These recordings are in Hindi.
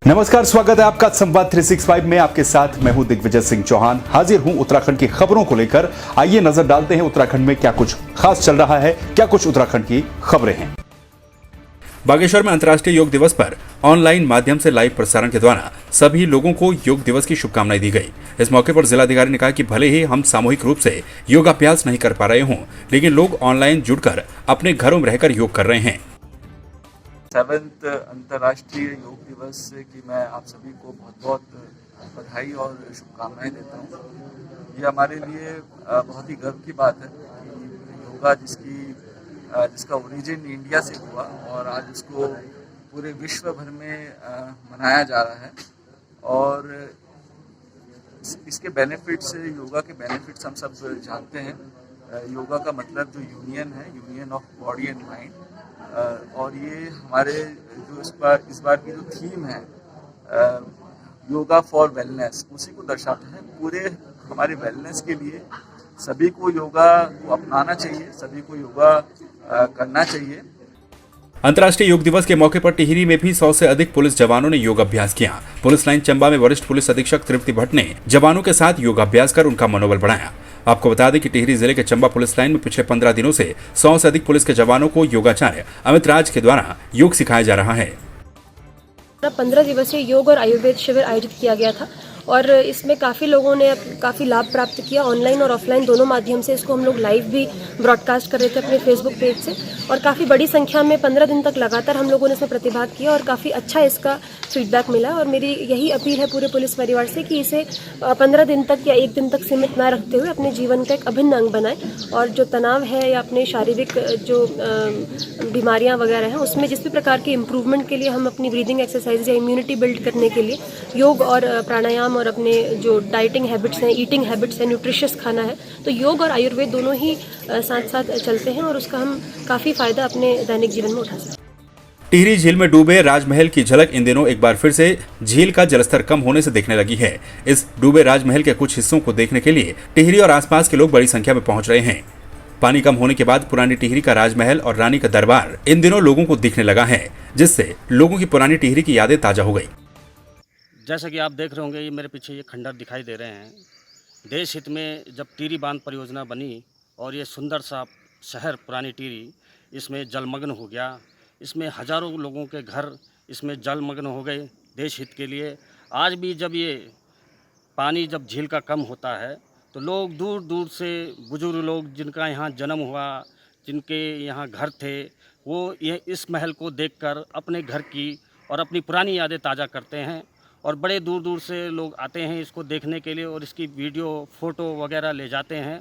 नमस्कार, स्वागत है आपका संवाद 365 में। आपके साथ मैं हूं दिग्विजय सिंह चौहान। हाजिर हूं उत्तराखंड की खबरों को लेकर। आइए नजर डालते हैं उत्तराखंड में क्या कुछ खास चल रहा है, क्या कुछ उत्तराखंड की खबरें हैं। बागेश्वर में अंतर्राष्ट्रीय योग दिवस पर ऑनलाइन माध्यम से लाइव प्रसारण के द्वारा सभी लोगों को योग दिवस की शुभकामनाएं दी गई। इस मौके पर जिलाधिकारी ने कहा कि भले ही हम सामूहिक रूप से योगाभ्यास नहीं कर पा रहे हों, लेकिन लोग ऑनलाइन जुड़कर अपने घरों में रहकर योग कर रहे हैं। 7th अंतर्राष्ट्रीय योग दिवस की मैं आप सभी को बहुत बहुत बधाई और शुभकामनाएं देता हूँ। ये हमारे लिए बहुत ही गर्व की बात है कि योगा जिसका ओरिजिन इंडिया से हुआ और आज इसको पूरे विश्व भर में मनाया जा रहा है। और इसके बेनिफिट्स, योगा के बेनिफिट्स हम सब जानते हैं। योगा का मतलब जो यूनियन है, union of body and mind. और ये हमारे जो इस बार की जो थीम है योगा फॉर वेलनेस, उसी को दर्शाता है। पूरे हमारे वेलनेस के लिए सभी को योगा को अपनाना चाहिए, सभी को योगा करना चाहिए। अंतर्राष्ट्रीय योग दिवस के मौके पर टिहरी में भी 100 से अधिक पुलिस जवानों ने योगाभ्यास किया। पुलिस लाइन चंबा में वरिष्ठ पुलिस अधीक्षक तृप्ति भट्ट ने जवानों के साथ योगाभ्यास कर उनका मनोबल बढ़ाया। आपको बता दें कि टिहरी जिले के चंबा पुलिस लाइन में पिछले 15 दिनों से 100 से अधिक पुलिस के जवानों को योगाचार्य अमित राज के द्वारा योग सिखाया जा रहा है। 15 दिवसीय योग और आयुर्वेद शिविर आयोजित किया गया था और इसमें काफ़ी लोगों ने काफ़ी लाभ प्राप्त किया। ऑनलाइन और ऑफलाइन दोनों माध्यम से इसको हम लोग लाइव भी ब्रॉडकास्ट कर रहे थे अपने फेसबुक पेज से, और काफ़ी बड़ी संख्या में 15 दिन तक लगातार हम लोगों ने इसमें प्रतिभाग किया और काफ़ी अच्छा इसका फीडबैक मिला। और मेरी यही अपील है पूरे पुलिस परिवार से कि इसे 15 दिन तक या एक दिन तक सीमित ना रखते हुए अपने जीवन का एक अभिन्न अंग बनाएं, और जो तनाव है या अपने शारीरिक जो बीमारियां वगैरह हैं उसमें जिस भी प्रकार के इम्प्रूवमेंट के लिए हम अपनी ब्रीदिंग एक्सरसाइज या इम्यूनिटी बिल्ड करने के लिए योग और प्राणायाम और अपने जो डाइटिंग हैबिट्स हैं, ईटिंग हैबिट्स हैं, न्यूट्रिशियस खाना है, तो योग और आयुर्वेद दोनों ही साथ साथ चलते हैं और उसका हम काफ़ी फायदा अपने दैनिक जीवन में उठा सकते हैं। टिहरी झील में डूबे राजमहल की झलक इन दिनों एक बार फिर से झील का जलस्तर कम होने से दिखने लगी है। इस डूबे राजमहल के कुछ हिस्सों को देखने के लिए टिहरी और आसपास के लोग बड़ी संख्या में पहुंच रहे हैं। पानी कम होने के बाद पुरानी टिहरी का राजमहल और रानी का दरबार इन दिनों लोगों को दिखने लगा है, जिससे लोगों की पुरानी टिहरी की यादें ताजा हो गई। जैसा कि आप देख रहे होंगे, ये मेरे पीछे ये खंडर दिखाई दे रहे हैं। देश हित में जब टिहरी बांध परियोजना बनी और ये सुंदर सा शहर पुरानी टिहरी इसमें जलमग्न हो गया, इसमें हजारों लोगों के घर इसमें जलमग्न हो गए देश हित के लिए। आज भी जब ये पानी जब झील का कम होता है तो लोग दूर दूर से, बुजुर्ग लोग जिनका यहाँ जन्म हुआ, जिनके यहाँ घर थे, वो ये इस महल को देखकर अपने घर की और अपनी पुरानी यादें ताज़ा करते हैं। और बड़े दूर दूर से लोग आते हैं इसको देखने के लिए और इसकी वीडियो फ़ोटो वगैरह ले जाते हैं।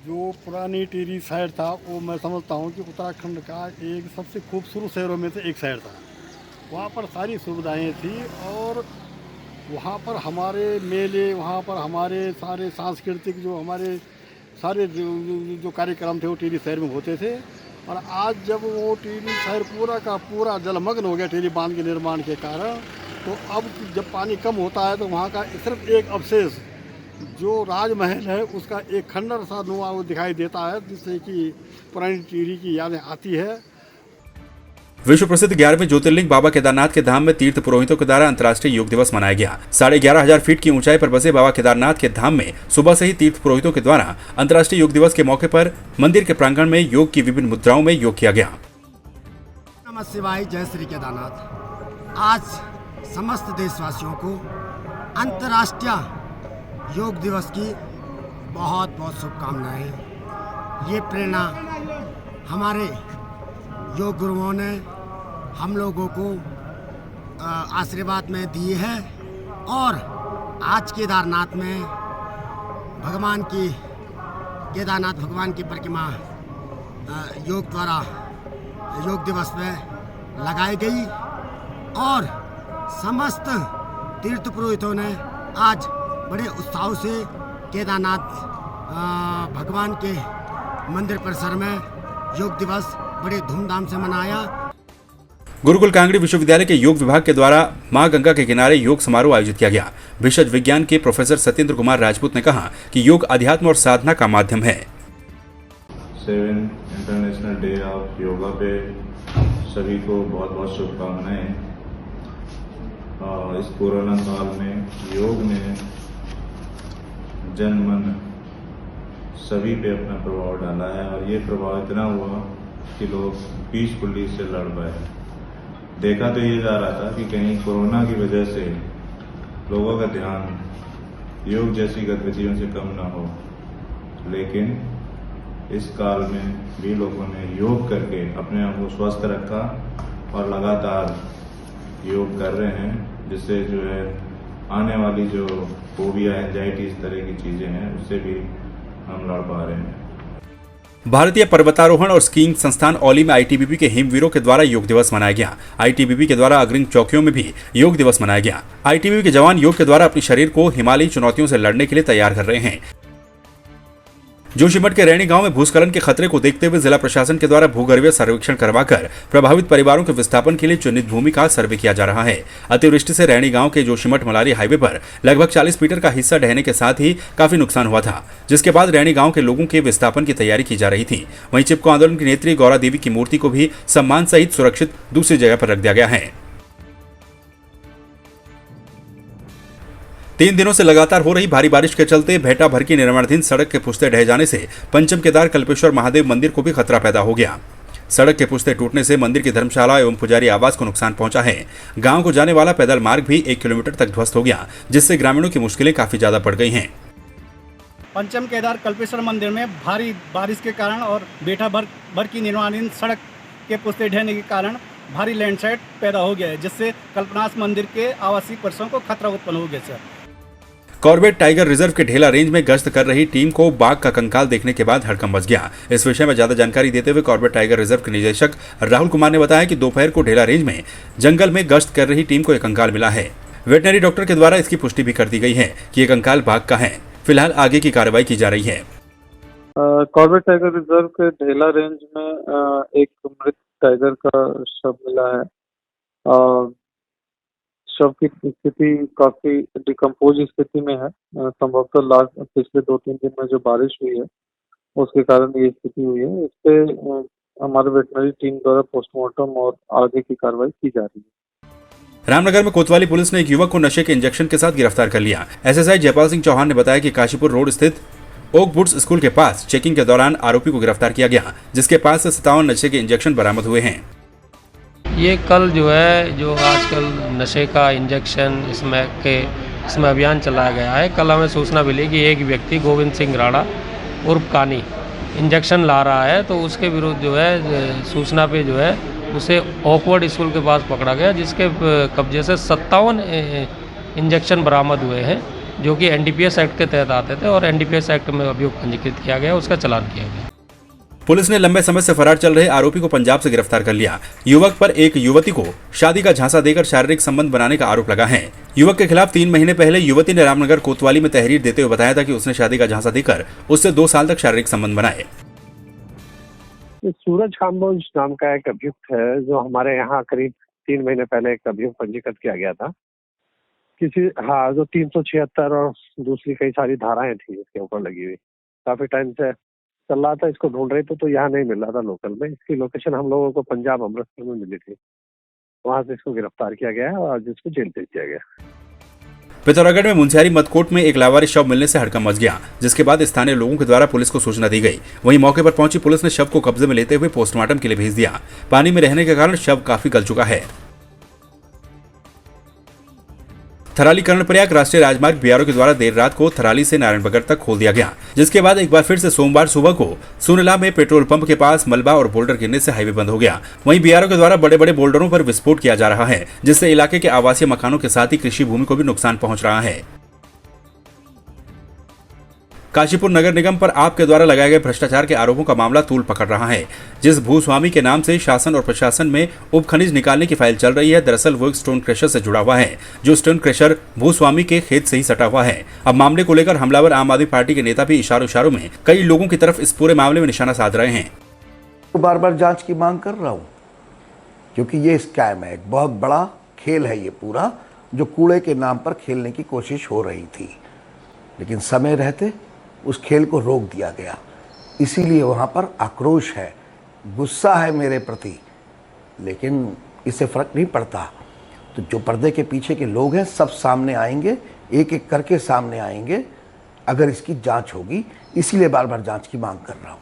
जो पुरानी टिहरी शहर था वो मैं समझता हूँ कि उत्तराखंड का एक सबसे खूबसूरत शहरों में से एक शहर था। वहाँ पर सारी सुविधाएं थी और वहाँ पर हमारे मेले, वहाँ पर हमारे सारे सांस्कृतिक जो हमारे सारे जो कार्यक्रम थे वो टिहरी शहर में होते थे। और आज जब वो टिहरी शहर पूरा का पूरा जलमग्न हो गया टिहरी बांध के निर्माण के कारण, तो अब जब पानी कम होता है तो वहाँ का सिर्फ एक अवशेष जो राजमहल है उसका एक खंडर सा नुमा वो दिखाई देता है, जिससे कि पुरानी टिहरी की यादें आती है। विश्व प्रसिद्ध 11वें ज्योतिर्लिंग बाबा केदारनाथ के धाम में तीर्थ पुरोहितों के द्वारा अंतर्राष्ट्रीय योग दिवस मनाया गया। 11,500 फीट की ऊंचाई पर बसे बाबा केदारनाथ के धाम में सुबह से ही तीर्थ पुरोहितों के द्वारा अंतर्राष्ट्रीय योग दिवस के मौके पर मंदिर के प्रांगण में योग की विभिन्न मुद्राओं में योग किया गया। नमः शिवाय, जय श्री केदारनाथ। आज समस्त देशवासियों को अंतर्राष्ट्रीय योग दिवस की बहुत बहुत शुभकामनाएं। ये प्रेरणा हमारे योग गुरुओं ने हम लोगों को आशीर्वाद में दी है और आज केदारनाथ में केदारनाथ भगवान की प्रतिमा योग द्वारा योग दिवस में लगाई गई और समस्त तीर्थ पुरोहितों ने आज बड़े उत्साह से केदारनाथ भगवान के मंदिर परिसर में योग दिवस बड़े धूमधाम से मनाया। गुरुकुल कांगड़ी विश्वविद्यालय के योग विभाग के द्वारा मां गंगा के किनारे योग समारोह आयोजित किया गया। भिषज विज्ञान के प्रोफेसर सत्येंद्र कुमार राजपूत ने कहा कि योग अध्यात्म और साधना का माध्यम है। 7 इंटरनेशनल डे ऑफ योगा पे सभी को बहुत बहुत शुभकामनाएं। इस कोरोना काल में योग ने जन मन सभी पे अपना प्रभाव डाला है और ये प्रभाव इतना हुआ कि लोग पीसफुली से लड़ पाए। देखा तो ये जा रहा था कि कहीं कोरोना की वजह से लोगों का ध्यान योग जैसी गतिविधियों से कम ना हो, लेकिन इस काल में भी लोगों ने योग करके अपने आप को स्वस्थ रखा और लगातार योग कर रहे हैं, जिससे जो है आने वाली जो फोबिया, एंजाइटी, इस तरह की चीजें हैं उससे भी हम लड़ पा रहे हैं। भारतीय पर्वतारोहण और स्कीइंग संस्थान औली में आईटीबीपी के हिमवीरों के द्वारा योग दिवस मनाया गया। आईटीबीपी के द्वारा अग्रिम चौकियों में भी योग दिवस मनाया गया। आईटीबीपी के जवान योग के द्वारा अपने शरीर को हिमालयी चुनौतियों से लड़ने के लिए तैयार कर रहे हैं। जोशीमठ के रैणी गांव में भूस्खलन के खतरे को देखते हुए जिला प्रशासन के द्वारा भूगर्भीय सर्वेक्षण करवाकर प्रभावित परिवारों के विस्थापन के लिए चिन्हित भूमि का सर्वे किया जा रहा है। अतिवृष्टि से रैणी गांव के जोशीमठ मलारी हाईवे पर लगभग 40 मीटर का हिस्सा ढहने के साथ ही काफी नुकसान हुआ था, जिसके बाद रैणी गांव के लोगों के विस्थापन की तैयारी की जा रही थी। वहीं चिपको आंदोलन की नेत्री गौरा देवी की मूर्ति को भी सम्मान सहित सुरक्षित दूसरी जगह पर रख दिया गया है। 3 दिनों से लगातार हो रही भारी बारिश के चलते भेटा भर की निर्माणाधीन सड़क के पुश्ते ढह जाने से पंचम केदार कल्पेश्वर महादेव मंदिर को भी खतरा पैदा हो गया। सड़क के पुश्ते टूटने से मंदिर की धर्मशाला एवं पुजारी आवास को नुकसान पहुंचा है। गांव को जाने वाला पैदल मार्ग भी 1 किलोमीटर तक ध्वस्त हो गया, जिससे ग्रामीणों की मुश्किलें काफी ज्यादा बढ़ गई हैं। पंचम केदार कल्पेश्वर मंदिर में भारी बारिश के कारण और बेटा भर की निर्माणाधीन सड़क के पुश्ते ढहने के कारण भारी लैंडस्लाइड पैदा हो गया है, जिससे कल्पनाश मंदिर के आवासीय परिसरों को खतरा उत्पन्न हो गया सर। कॉर्बेट टाइगर रिजर्व के ढेला रेंज में गश्त कर रही टीम को बाघ का कंकाल देखने के बाद हड़कंप मच गया। इस विषय में ज्यादा जानकारी देते हुए कॉर्बेट टाइगर रिजर्व के निदेशक राहुल कुमार ने बताया कि दोपहर को ढेला रेंज में जंगल में गश्त कर रही टीम को एक कंकाल मिला है। वेटनरी डॉक्टर के द्वारा इसकी पुष्टि भी कर दी गई है कि ये कंकाल बाघ का है। फिलहाल आगे की कार्रवाई की जा रही है। कॉर्बेट टाइगर रिजर्व के ढेला रेंज में एक मृत टाइगर का शव मिला है। शव की स्थिति काफी डिकम्पोज स्थिति में है। संभवतः पिछले 2-3 दिन में जो बारिश हुई है उसके कारण ये स्थिति हुई है। इस पे हमारे वेटनरी टीम द्वारा पोस्टमार्टम और आगे की कार्रवाई की जा रही है। रामनगर में कोतवाली पुलिस ने एक युवक को नशे के इंजेक्शन के साथ गिरफ्तार कर लिया। एसएसआई जयपाल सिंह चौहान ने बताया कि काशीपुर रोड स्थित ओक बुड्स स्कूल के पास चेकिंग के दौरान आरोपी को गिरफ्तार किया गया, जिसके पास से 57 नशे के इंजेक्शन बरामद हुए हैं। ये कल जो आजकल नशे का इंजेक्शन इसमें अभियान चलाया गया है। कल हमें सूचना मिली कि एक व्यक्ति गोविंद सिंह राणा उर्फ कानी इंजेक्शन ला रहा है, तो उसके विरुद्ध सूचना पे उसे ऑकवर्ड स्कूल के पास पकड़ा गया, जिसके कब्जे से 57 इंजेक्शन बरामद हुए हैं, जो कि एनडीपीएस एक्ट के तहत आते थे और एनडीपीएस एक्ट में अभियोग पंजीकृत किया गया, उसका चालान किया गया। पुलिस ने लंबे समय से फरार चल रहे आरोपी को पंजाब से गिरफ्तार कर लिया। युवक पर एक युवती को शादी का झांसा देकर शारीरिक संबंध बनाने का आरोप लगा है। युवक के खिलाफ 3 महीने पहले युवती ने रामनगर कोतवाली में तहरीर देते हुए बताया था कि उसने शादी का झांसा देकर उससे 2 साल तक शारीरिक संबंध बनाए। सूरज काम्बोज नाम का एक अभियुक्त है, जो हमारे यहाँ करीब 3 महीने पहले एक अभियोग पंजीकृत किया गया था। जो 376 और दूसरी कई सारी धाराएं थी इसके ऊपर लगी हुई। काफी टाइम से चल रहा था, इसको ढूंढ रहे थे तो यहाँ नहीं मिल रहा था लोकल में। इसकी लोकेशन हम लोगों को पंजाब अमृतसर में मिली थी, वहां से इसको गिरफ्तार किया गया है और आज इसको जेल भेज दिया गया। पिथौरागढ़ में मुंशियारी मदकोट में एक लावारिस शव मिलने से हड़कंप मच गया, जिसके बाद स्थानीय लोगों के द्वारा पुलिस को सूचना दी गई। वहीं मौके पर पहुंची पुलिस ने शव को कब्जे में लेते हुए पोस्टमार्टम के लिए भेज दिया। पानी में रहने के कारण शव काफी गल चुका है। थराली कर्णप्रयाग राष्ट्रीय राजमार्ग बीआरओ के द्वारा देर रात को थराली से नारायणबगर तक खोल दिया गया, जिसके बाद एक बार फिर से सोमवार सुबह को सुनला में पेट्रोल पंप के पास मलबा और बोल्डर गिरने से हाईवे बंद हो गया। वहीं बीआरओ के द्वारा बड़े बड़े बोल्डरों पर विस्फोट किया जा रहा है, जिससे इलाके के आवासीय मकानों के साथ ही कृषि भूमि को भी नुकसान पहुंच रहा है। काशीपुर नगर निगम पर आपके द्वारा लगाए गए भ्रष्टाचार के आरोपों का मामला तूल पकड़ रहा है। जिस भूस्वामी के नाम से शासन और प्रशासन में उप खनिज निकालने की फाइल चल रही है, दरअसल वो एक स्टोन क्रशर से जुड़ा हुआ है, जो स्टोन क्रशर भूस्वामी के खेत से ही सटा हुआ है। अब मामले को लेकर हमलावर आम आदमी पार्टी के नेता भी इशारों में कई लोगों की तरफ इस पूरे मामले में निशाना साध रहे हैं। बार बार जांच की मांग कर रहा हूँ, क्योंकि ये स्कैम है, एक बहुत बड़ा खेल है ये पूरा, जो कूड़े के नाम पर खेलने की कोशिश हो रही थी, लेकिन समय रहते उस खेल को रोक दिया गया। इसीलिए वहाँ पर आक्रोश है, गुस्सा है मेरे प्रति, लेकिन इससे फर्क नहीं पड़ता। तो जो पर्दे के पीछे के लोग हैं सब सामने आएंगे, एक एक करके सामने आएंगे अगर इसकी जांच होगी। इसीलिए बार बार जांच की मांग कर रहा हूं।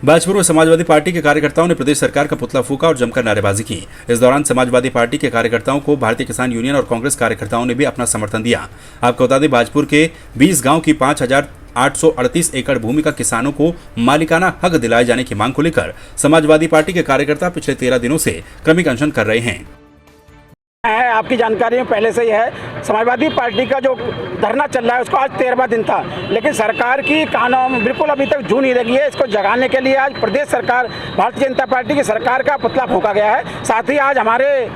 बाजपुर में समाजवादी पार्टी के कार्यकर्ताओं ने प्रदेश सरकार का पुतला फूंका और जमकर नारेबाजी की। इस दौरान समाजवादी पार्टी के कार्यकर्ताओं को भारतीय किसान यूनियन और कांग्रेस कार्यकर्ताओं ने भी अपना समर्थन दिया। आपको बता दें, बाजपुर के 20 गांव की 5,838 एकड़ भूमि का किसानों को मालिकाना हक दिलाए जाने की मांग को लेकर समाजवादी पार्टी के कार्यकर्ता पिछले 13 दिनों से क्रमिक अनशन कर रहे हैं। आपकी जानकारी में पहले से ही है, समाजवादी पार्टी का जो धरना चल रहा है उसको आज 13वां दिन था, लेकिन सरकार की कानून बिल्कुल अभी तक जू नहीं लगी है। इसको जगाने के लिए आज प्रदेश सरकार, भारतीय जनता पार्टी की सरकार का पुतला फूंका गया है। साथ ही आज हमारे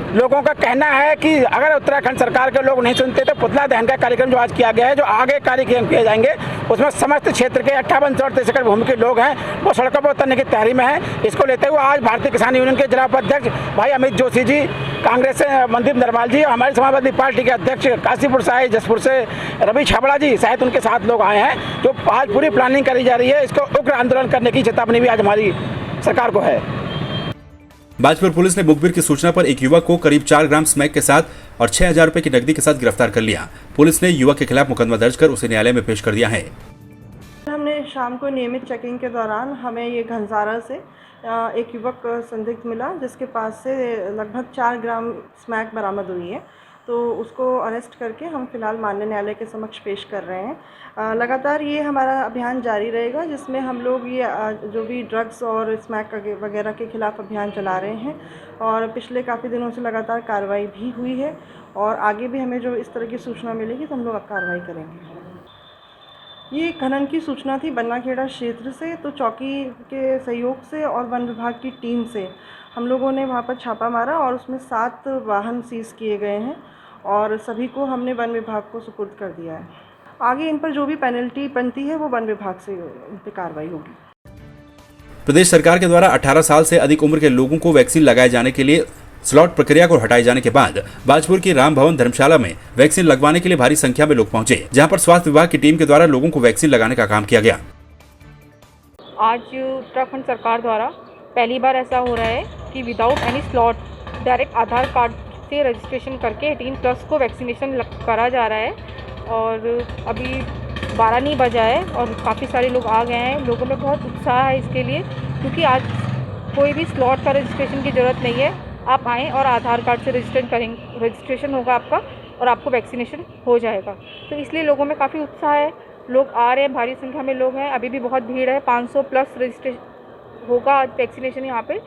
लोगों का कहना है कि अगर उत्तराखंड सरकार के लोग नहीं सुनते तो पुतला दहन का कार्यक्रम जो आज किया गया है, जो आगे कार्यक्रम किए जाएंगे उसमें समस्त क्षेत्र के 58-34 एकड़ भूमि के लोग हैं वो सड़कों पर उतरने की तैयारी में हैं। इसको लेते हुए आज भारतीय किसान यूनियन के जिला उपाध्यक्ष भाई अमित जोशी जी, कांग्रेस से मनदीप नरवाल जी और हमारी समाजवादी पार्टी के अध्यक्ष काशीपुर से, जसपुर से रवि छाबड़ा जी शायद उनके साथ लोग आए हैं, जो आज पूरी प्लानिंग करी जा रही है। इसको उग्र आंदोलन करने की चेतावनी भी आज हमारी सरकार को है। बाजपुर पुलिस ने मुखबिर की सूचना पर एक युवक को करीब 4 ग्राम स्मैक के साथ और 6,000 रुपए की नकदी के साथ गिरफ्तार कर लिया। पुलिस ने युवक के खिलाफ मुकदमा दर्ज कर उसे न्यायालय में पेश कर दिया है। हमने शाम को नियमित चेकिंग के दौरान हमें ये घनसारा से एक युवक संदिग्ध मिला, जिसके पास से लगभग 4 ग्राम स्मैक बरामद हुई है। तो उसको अरेस्ट करके हम फिलहाल माननीय न्यायालय के समक्ष पेश कर रहे हैं। लगातार ये हमारा अभियान जारी रहेगा, जिसमें हम लोग ये जो भी ड्रग्स और स्मैक वगैरह के खिलाफ अभियान चला रहे हैं और पिछले काफ़ी दिनों से लगातार कार्रवाई भी हुई है और आगे भी हमें जो इस तरह की सूचना मिलेगी तो हम लोग कार्रवाई करेंगे। ये खनन की सूचना थी बन्नाखेड़ा क्षेत्र से, तो चौकी के सहयोग से और वन विभाग की टीम से हम लोगों ने वहाँ पर छापा मारा और उसमें 7 वाहन सीज किए गए हैं और सभी को हमने वन विभाग को सुपुर्द कर दिया है। आगे इन पर जो भी पेनल्टी बनती है वो वन विभाग से उन पर कार्रवाई होगी। प्रदेश सरकार के द्वारा 18 साल से अधिक उम्र के लोगों को वैक्सीन लगाए जाने के लिए स्लॉट प्रक्रिया को हटाए जाने के बाद बाजपुर की राम भवन धर्मशाला में वैक्सीन लगवाने के लिए भारी संख्या में लोग पहुंचे, जहां पर स्वास्थ्य विभाग की टीम के द्वारा लोगों को वैक्सीन लगाने का काम किया गया। आज उत्तराखंड सरकार द्वारा पहली बार ऐसा हो रहा है कि विदाउट एनी स्लॉट डायरेक्ट आधार कार्ड से रजिस्ट्रेशन करके 18+ को वैक्सीनेशन करा जा रहा है और अभी 12 नहीं बजा है और काफ़ी सारे लोग आ गए हैं। लोगों में बहुत उत्साह है इसके लिए, क्योंकि आज कोई भी स्लॉट का रजिस्ट्रेशन की ज़रूरत नहीं है। आप आएँ और आधार कार्ड से रजिस्ट्रेशन होगा आपका और आपको वैक्सीनेशन हो जाएगा। तो इसलिए लोगों में काफ़ी उत्साह है, लोग आ रहे हैं, भारी संख्या में लोग हैं। अभी भी बहुत भीड़ है, 500+ रजिस्ट्रेशन होगा आज वैक्सीनेशन यहाँ पे।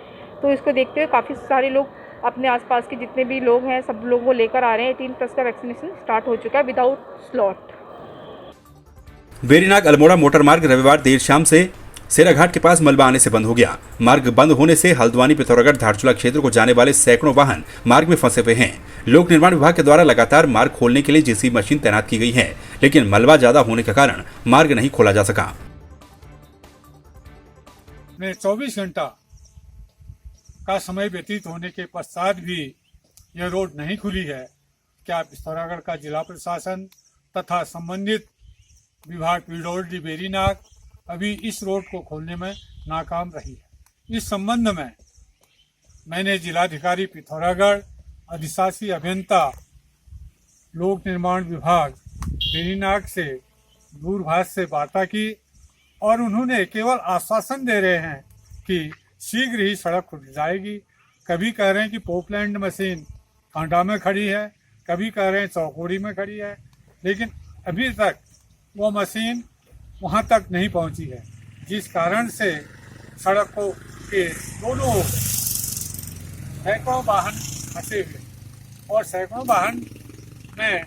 तो इसको देखते हुए काफ़ी सारे लोग अपने आसपास के जितने भी लोग हैं सब लोग वो लेकर आ रहे हैं। 18+ का वैक्सीनेशन स्टार्ट हो चुका है without slot. Berinag Almora motor मार्ग रविवार देर शाम से सेराघाट के पास मलबा आने से बंद हो गया। मार्ग बंद होने से हल्द्वानी, पिथौरागढ़, धारचूला क्षेत्र को जाने वाले सैकड़ों वाहन मार्ग में फंसे हुए हैं। लोक निर्माण विभाग के द्वारा लगातार मार्ग खोलने के लिए जेसीबी मशीन तैनात की गई है, लेकिन मलबा ज्यादा होने के कारण मार्ग नहीं खोला जा सका। 24 घंटा का समय व्यतीत होने के पश्चात भी यह रोड नहीं खुली है। क्या पिथौरागढ़ का जिला प्रशासन तथा संबंधित विभाग पीडब्ल्यूडी बेरीनाग अभी इस रोड को खोलने में नाकाम रही है। इस संबंध में मैंने जिलाधिकारी पिथौरागढ़, अधिशासी अभियंता लोक निर्माण विभाग बेरीनाग से दूरभाष से वार्ता की और उन्होंने केवल आश्वासन दे रहे हैं कि शीघ्र ही सड़क खुल जाएगी। कभी कह रहे हैं कि पोपलैंड मशीन कांडा में खड़ी है, कभी कह रहे हैं चौकोड़ी में खड़ी है, लेकिन अभी तक वो मशीन वहाँ तक नहीं पहुँची है, जिस कारण से सड़कों के दोनों सैकड़ों वाहन फंसे हुए और सैकड़ों वाहन में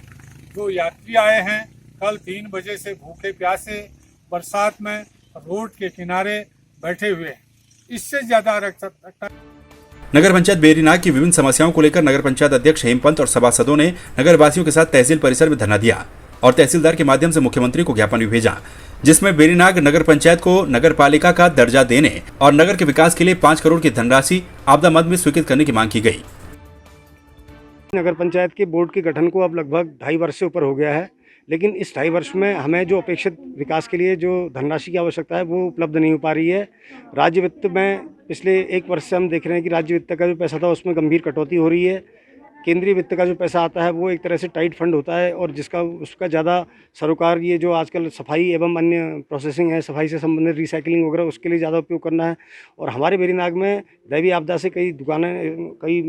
जो यात्री आए हैं कल 3 बजे से भूखे प्यासे बरसात में रोड के किनारे बैठे हुए हैं। इससे ज्यादा रख सकता। नगर पंचायत बेरीनाग की विभिन्न समस्याओं को लेकर नगर पंचायत अध्यक्ष हेमपंत और सभासदों ने नगर वासियों के साथ तहसील परिसर में धरना दिया और तहसीलदार के माध्यम से मुख्यमंत्री को ज्ञापन भी भेजा, जिसमें बेरीनाग नगर पंचायत को नगर पालिका का दर्जा देने और नगर के विकास के लिए 5 करोड़ की धनराशि आपदा मद में स्वीकृत करने की मांग की गई। नगर पंचायत के बोर्ड के गठन को अब लगभग 2.5 वर्ष से ऊपर हो गया है, लेकिन इस 2.5 वर्ष में हमें जो अपेक्षित विकास के लिए जो धनराशि की आवश्यकता है वो उपलब्ध नहीं हो पा रही है। राज्य वित्त में पिछले 1 वर्ष से हम देख रहे हैं कि राज्य वित्त का जो पैसा था उसमें गंभीर कटौती हो रही है। केंद्रीय वित्त का जो पैसा आता है वो एक तरह से टाइट फंड होता है और उसका ज़्यादा सरोकार ये जो आजकल सफाई एवं अन्य प्रोसेसिंग है, सफाई से संबंधित रिसाइकलिंग वगैरह उसके लिए ज़्यादा उपयोग करना है। और हमारे बेरीनाग में दैवीय आपदा से कई दुकानें, कई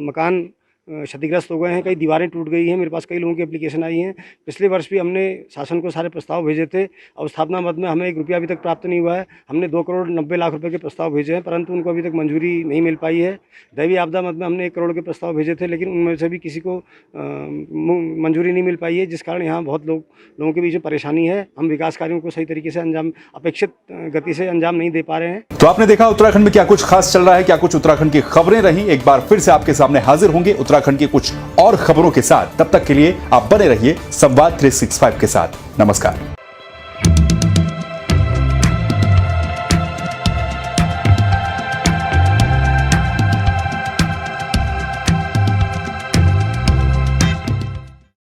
मकान क्षतिग्रस्त हो गए हैं, कई दीवारें टूट गई हैं। मेरे पास कई लोगों की एप्लीकेशन आई हैं। पिछले वर्ष भी हमने शासन को सारे प्रस्ताव भेजे थे। अवस्थापना मद में हमें 1 रुपया अभी तक प्राप्त नहीं हुआ है। हमने 2,90,00,000 रुपये के प्रस्ताव भेजे हैं, परंतु उनको अभी तक मंजूरी नहीं मिल पाई है। दैवीय आपदा मद में हमने 1 करोड़ के प्रस्ताव भेजे थे, लेकिन उनमें से भी किसी को मंजूरी नहीं मिल पाई है, जिस कारण यहाँ बहुत लोगों के बीच में परेशानी है। हम विकास कार्यों को सही तरीके से अपेक्षित गति से अंजाम नहीं दे पा रहे हैं। तो आपने देखा उत्तराखंड में क्या कुछ खास चल रहा है, क्या कुछ उत्तराखंड की खबरें रही। एक बार फिर से आपके सामने हाजिर होंगे उत्तराखंड की कुछ और खबरों के साथ। तब तक के लिए आप बने रहिए संवाद 365 के साथ। नमस्कार।